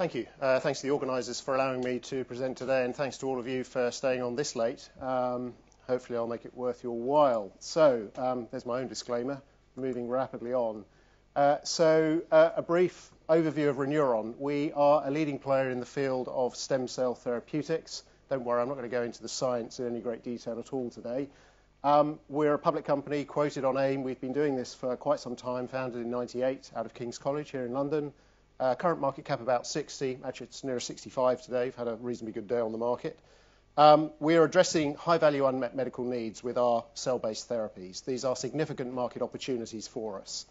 Thank you. Thanks to the organisers for allowing me to present today, and thanks to all of you for staying on this late. Hopefully I'll make it worth your while. So, there's my own disclaimer, moving rapidly on. A brief overview of ReNeuron. We are a leading player in the field of stem cell therapeutics. Don't worry, I'm not going to go into the science in any great detail at all today. We're a public company quoted on AIM. We've been doing this for quite some time, founded in '98 out of King's College here in London. Current market cap about 60, actually it's nearer 65 today. We've had a reasonably good day on the market. We are addressing high-value unmet medical needs with our cell-based therapies. These are significant market opportunities for us.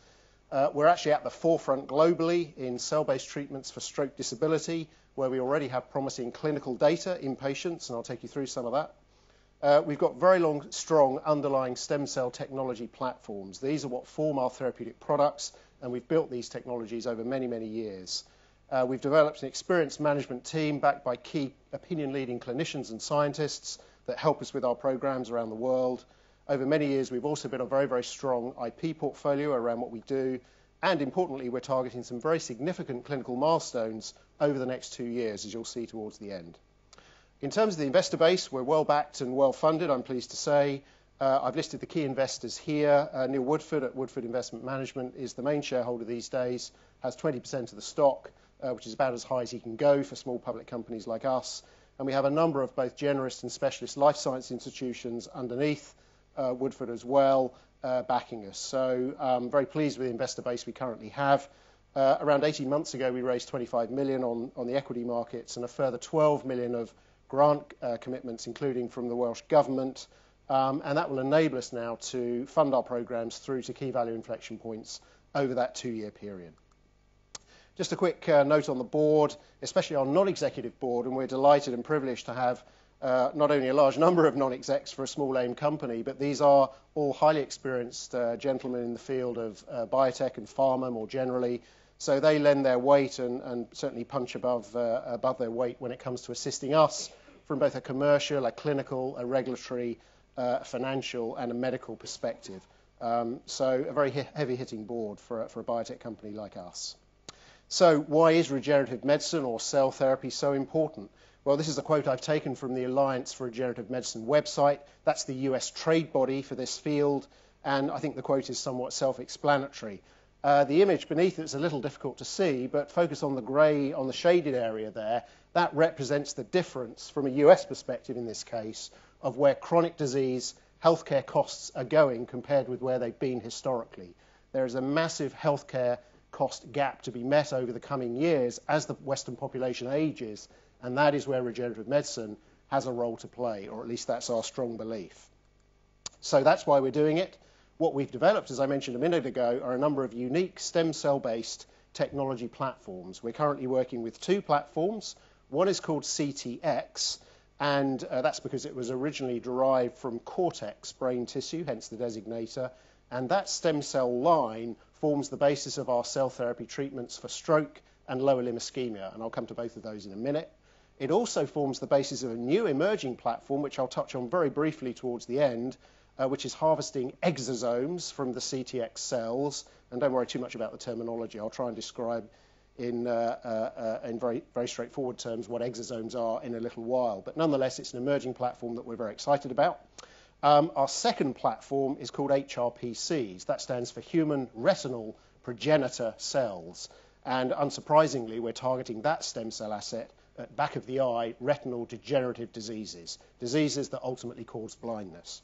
We're actually at the forefront globally in cell-based treatments for stroke disability, where we already have promising clinical data in patients, and I'll take you through some of that. We've got very strong underlying stem cell technology platforms. These are what form our therapeutic products, and we've built these technologies over many, many years. We've developed an experienced management team backed by key opinion-leading clinicians and scientists that help us with our programs around the world. Over many years, we've also built a very, very strong IP portfolio around what we do, and importantly, we're targeting some very significant clinical milestones over the next 2 years, as you'll see towards the end. In terms of the investor base, we're well-backed and well-funded, I'm pleased to say. I've listed the key investors here. Neil Woodford at Woodford Investment Management is the main shareholder these days, has 20% of the stock, which is about as high as he can go for small public companies like us. And we have a number of both generalist and specialist life science institutions underneath Woodford as well, backing us. So I'm very pleased with the investor base we currently have. Around 18 months ago, we raised 25 million on the equity markets and a further 12 million of grant commitments, including from the Welsh Government. And that will enable us now to fund our programs through to key value inflection points over that 2-year period. Just a quick note on the board, especially our non-executive board, and we're delighted and privileged to have not only a large number of non-execs for a small AIM company, but these are all highly experienced gentlemen in the field of biotech and pharma more generally. So they lend their weight and certainly punch above their weight when it comes to assisting us from both a commercial, a clinical, a regulatory, a financial and a medical perspective. So a very heavy-hitting board for a biotech company like us. So why is regenerative medicine or cell therapy so important? Well, this is a quote I've taken from the Alliance for Regenerative Medicine website. That's the US trade body for this field, and I think the quote is somewhat self-explanatory. The image beneath it is a little difficult to see, but focus on the grey, on the shaded area there. That represents the difference from a US perspective in this case of where chronic disease healthcare costs are going compared with where they've been historically. There is a massive healthcare cost gap to be met over the coming years as the Western population ages, and that is where regenerative medicine has a role to play, or at least that's our strong belief. So that's why we're doing it. What we've developed, as I mentioned a minute ago, are a number of unique stem cell-based technology platforms. We're currently working with 2 platforms. One is called CTX, and that's because it was originally derived from cortex brain tissue, hence the designator, and that stem cell line forms the basis of our cell therapy treatments for stroke and lower limb ischemia, and I'll come to both of those in a minute. It also forms the basis of a new emerging platform, which I'll touch on very briefly towards the end, which is harvesting exosomes from the CTX cells, and don't worry too much about the terminology. I'll try and describe in very, very straightforward terms what exosomes are in a little while, but nonetheless it's an emerging platform that we're very excited about. Our second platform is called HRPCs. That stands for Human Retinal Progenitor Cells. And unsurprisingly, we're targeting that stem cell asset at back of the eye, retinal degenerative diseases, diseases that ultimately cause blindness.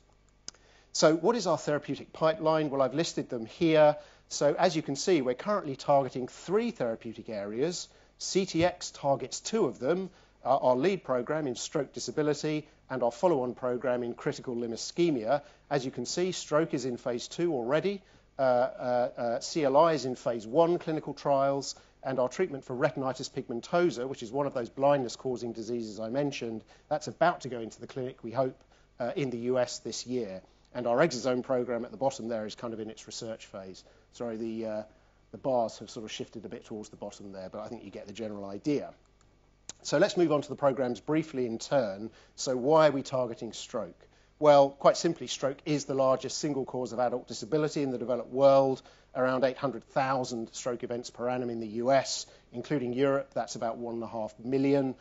So what is our therapeutic pipeline? Well, I've listed them here. So as you can see, we're currently targeting 3 therapeutic areas. CTX targets 2 of them, our lead program in stroke disability and our follow-on program in critical limb ischemia. As you can see, stroke is in phase 2 already. CLI is in phase 1 clinical trials, and our treatment for retinitis pigmentosa, which is one of those blindness-causing diseases I mentioned, that's about to go into the clinic, we hope, in the US this year. And our exosome program at the bottom there is kind of in its research phase. Sorry, the bars have sort of shifted a bit towards the bottom there, but I think you get the general idea. So let's move on to the programs briefly in turn. So why are we targeting stroke? Well, quite simply, stroke is the largest single cause of adult disability in the developed world, around 800,000 stroke events per annum in the US, including Europe. That's about 1.5 million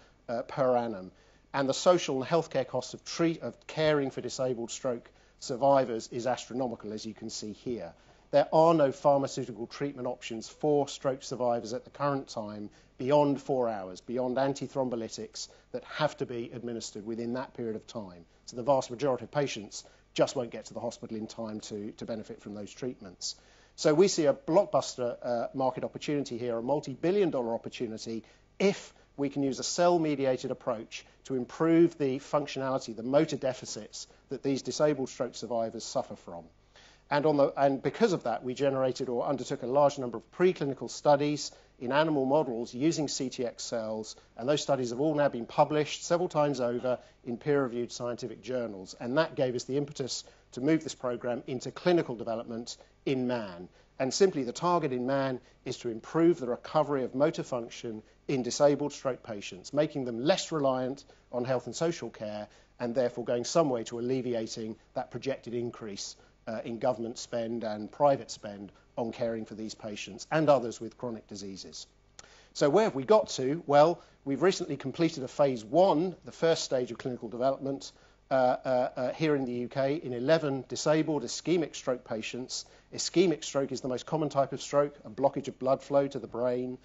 per annum. And the social and healthcare costs of caring for disabled stroke survivors is astronomical, as you can see here. There are no pharmaceutical treatment options for stroke survivors at the current time beyond 4 hours, beyond antithrombolytics that have to be administered within that period of time. So the vast majority of patients just won't get to the hospital in time to benefit from those treatments. So we see a blockbuster market opportunity here, a multi-billion-dollar opportunity, if we can use a cell-mediated approach to improve the functionality, the motor deficits that these disabled stroke survivors suffer from. And because of that, we generated or undertook a large number of preclinical studies in animal models using CTX cells, and those studies have all now been published several times over in peer-reviewed scientific journals, and that gave us the impetus to move this program into clinical development in man. And simply the target in man is to improve the recovery of motor function in disabled stroke patients, making them less reliant on health and social care, and therefore going some way to alleviating that projected increase in government spend and private spend on caring for these patients and others with chronic diseases. So where have we got to? Well, we've recently completed a phase 1, the first stage of clinical development, here in the UK in 11 disabled ischemic stroke patients. Ischemic stroke is the most common type of stroke, a blockage of blood flow to the brain.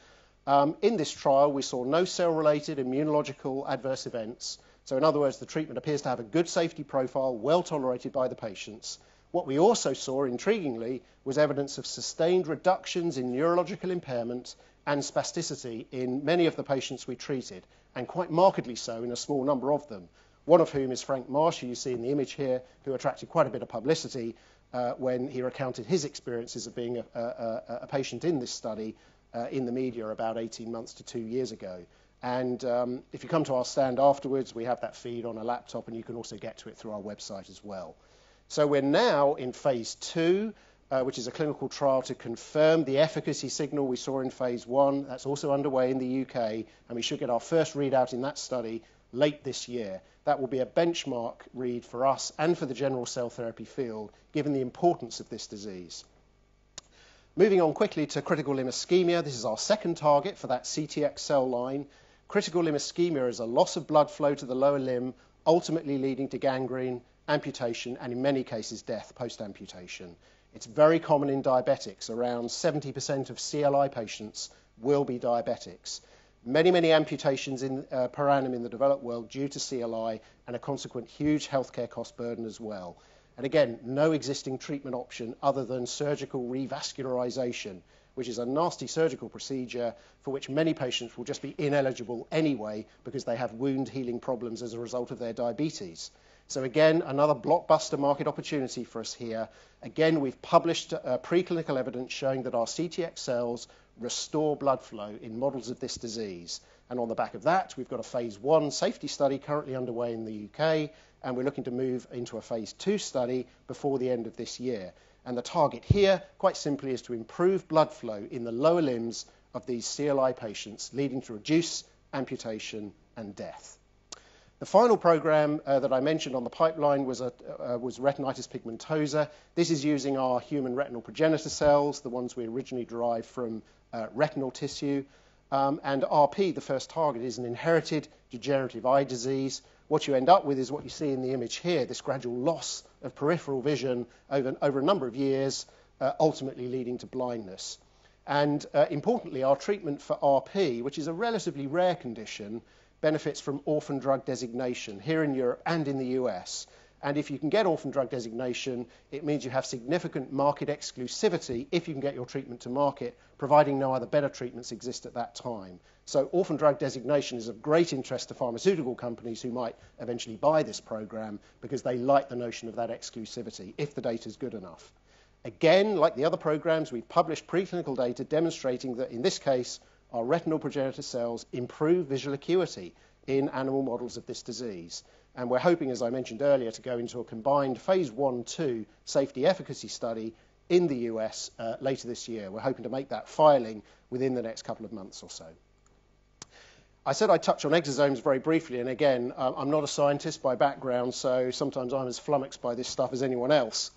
In this trial, we saw no cell-related immunological adverse events. So in other words, the treatment appears to have a good safety profile, well tolerated by the patients. What we also saw, intriguingly, was evidence of sustained reductions in neurological impairment and spasticity in many of the patients we treated, and quite markedly so in a small number of them, one of whom is Frank Marsh, who you see in the image here, who attracted quite a bit of publicity when he recounted his experiences of being a patient in this study in the media about 18 months to 2 years ago. And if you come to our stand afterwards, we have that feed on a laptop, and you can also get to it through our website as well. So we're now in phase 2, which is a clinical trial to confirm the efficacy signal we saw in phase 1. That's also underway in the UK, and we should get our first readout in that study late this year. That will be a benchmark read for us and for the general cell therapy field, given the importance of this disease. Moving on quickly to critical limb ischemia, this is our second target for that CTX cell line. Critical limb ischemia is a loss of blood flow to the lower limb, ultimately leading to gangrene, amputation, and in many cases death post-amputation. It's very common in diabetics. Around 70% of CLI patients will be diabetics. Many amputations per annum in the developed world due to CLI, and a consequent huge healthcare cost burden as well. And again, no existing treatment option other than surgical revascularization, which is a nasty surgical procedure for which many patients will just be ineligible anyway because they have wound healing problems as a result of their diabetes. So again, another blockbuster market opportunity for us here. Again, we've published preclinical evidence showing that our CTX cells restore blood flow in models of this disease. And on the back of that, we've got a phase 1 safety study currently underway in the UK, and we're looking to move into a phase 2 study before the end of this year. And the target here, quite simply, is to improve blood flow in the lower limbs of these CLI patients, leading to reduced amputation and death. The final program that I mentioned on the pipeline was retinitis pigmentosa. This is using our human retinal progenitor cells, the ones we originally derived from retinal tissue. And RP, the first target, is an inherited degenerative eye disease. What you end up with is what you see in the image here, this gradual loss of peripheral vision over a number of years, ultimately leading to blindness. And importantly, our treatment for RP, which is a relatively rare condition, benefits from orphan drug designation here in Europe and in the US. And if you can get orphan drug designation, it means you have significant market exclusivity if you can get your treatment to market, providing no other better treatments exist at that time. So orphan drug designation is of great interest to pharmaceutical companies who might eventually buy this program because they like the notion of that exclusivity if the data is good enough. Again, like the other programs, we've published preclinical data demonstrating that in this case, our retinal progenitor cells improve visual acuity in animal models of this disease. And we're hoping, as I mentioned earlier, to go into a combined phase 1-2 safety efficacy study in the US later this year. We're hoping to make that filing within the next couple of months or so. I said I'd touch on exosomes very briefly, and again, I'm not a scientist by background, so sometimes I'm as flummoxed by this stuff as anyone else.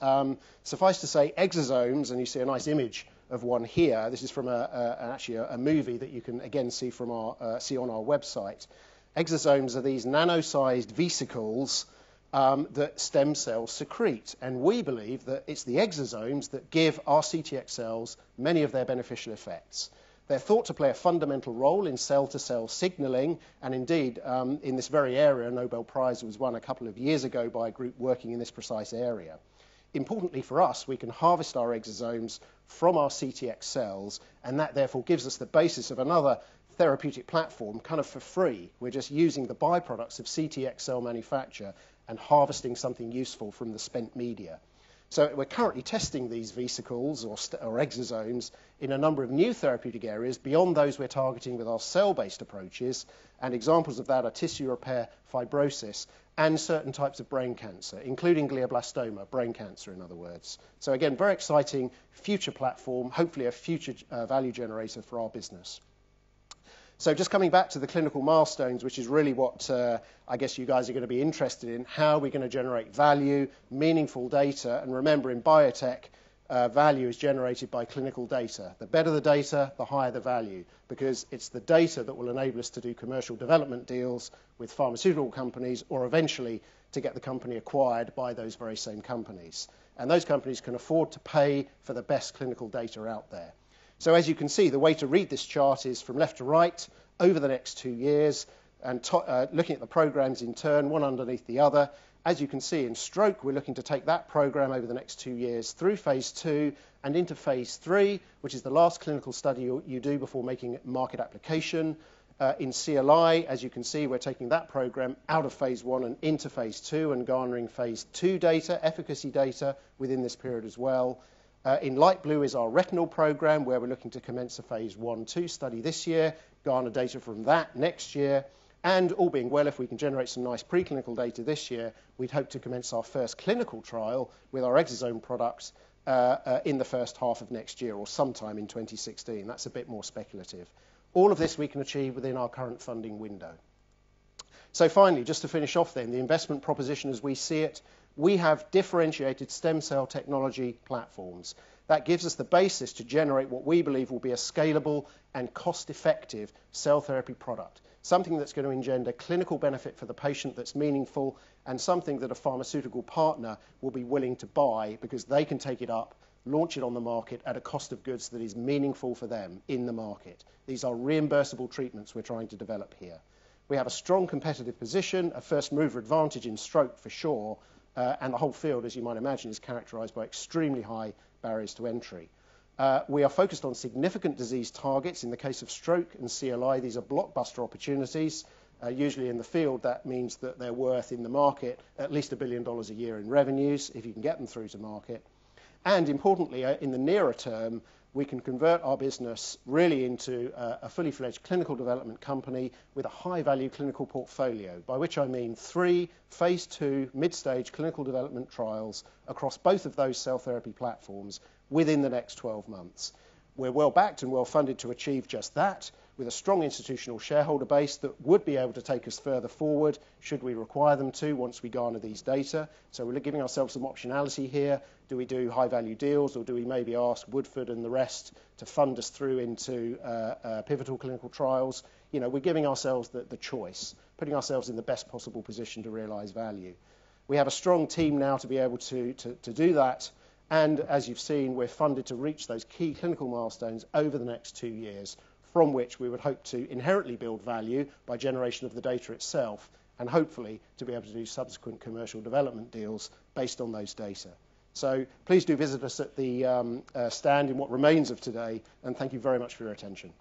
Suffice to say, exosomes, and you see a nice image of one here. This is from actually a movie that you can again see on our website. Exosomes are these nano-sized vesicles that stem cells secrete, and we believe that it's the exosomes that give our CTX cells many of their beneficial effects. They're thought to play a fundamental role in cell-to-cell signaling, and indeed, in this very area, a Nobel Prize was won a couple of years ago by a group working in this precise area. Importantly for us, we can harvest our exosomes from our CTX cells, and that therefore gives us the basis of another therapeutic platform kind of for free. We're just using the byproducts of CTX cell manufacture and harvesting something useful from the spent media. So we're currently testing these vesicles or exosomes in a number of new therapeutic areas beyond those we're targeting with our cell-based approaches, and examples of that are tissue repair, fibrosis, and certain types of brain cancer, including glioblastoma, brain cancer in other words. So again, very exciting future platform, hopefully a future value generator for our business. So just coming back to the clinical milestones, which is really what I guess you guys are going to be interested in, how we're going to generate value, meaningful data, and remember in biotech, value is generated by clinical data. The better the data, the higher the value, because it's the data that will enable us to do commercial development deals with pharmaceutical companies or eventually to get the company acquired by those very same companies. And those companies can afford to pay for the best clinical data out there. So as you can see, the way to read this chart is from left to right over the next 2 years and looking at the programs in turn, one underneath the other. As you can see in stroke, we're looking to take that program over the next 2 years through phase 2 and into phase 3, which is the last clinical study you do before making market application. In CLI, as you can see, we're taking that program out of phase 1 and into phase 2 and garnering phase 2 data, efficacy data within this period as well. In light blue is our retinal program, where we're looking to commence a phase 1/2 study this year, garner data from that next year, and all being well, if we can generate some nice preclinical data this year, we'd hope to commence our first clinical trial with our exosome products in the first half of next year or sometime in 2016. That's a bit more speculative. All of this we can achieve within our current funding window. So finally, just to finish off then, the investment proposition as we see it, we have differentiated stem cell technology platforms. That gives us the basis to generate what we believe will be a scalable and cost-effective cell therapy product, something that's going to engender clinical benefit for the patient that's meaningful, and something that a pharmaceutical partner will be willing to buy because they can take it up, launch it on the market at a cost of goods that is meaningful for them in the market. These are reimbursable treatments we're trying to develop here. We have a strong competitive position, a first mover advantage in stroke for sure, and the whole field, as you might imagine, is characterized by extremely high barriers to entry. We are focused on significant disease targets. In the case of stroke and CLI, these are blockbuster opportunities. Usually in the field, that means that they're worth in the market at least $1 billion a year in revenues if you can get them through to market. And importantly, in the nearer term, we can convert our business really into a fully fledged clinical development company with a high-value clinical portfolio, by which I mean 3 phase 2 mid-stage clinical development trials across both of those cell therapy platforms within the next 12 months. We're well backed and well funded to achieve just that, with a strong institutional shareholder base that would be able to take us further forward should we require them to once we garner these data. So we're giving ourselves some optionality here. Do we do high-value deals, or do we maybe ask Woodford and the rest to fund us through into pivotal clinical trials? You know, we're giving ourselves the choice, putting ourselves in the best possible position to realise value. We have a strong team now to be able to do that. And as you've seen, we're funded to reach those key clinical milestones over the next 2 years, from which we would hope to inherently build value by generation of the data itself, and hopefully to be able to do subsequent commercial development deals based on those data. So please do visit us at the stand in what remains of today, and thank you very much for your attention.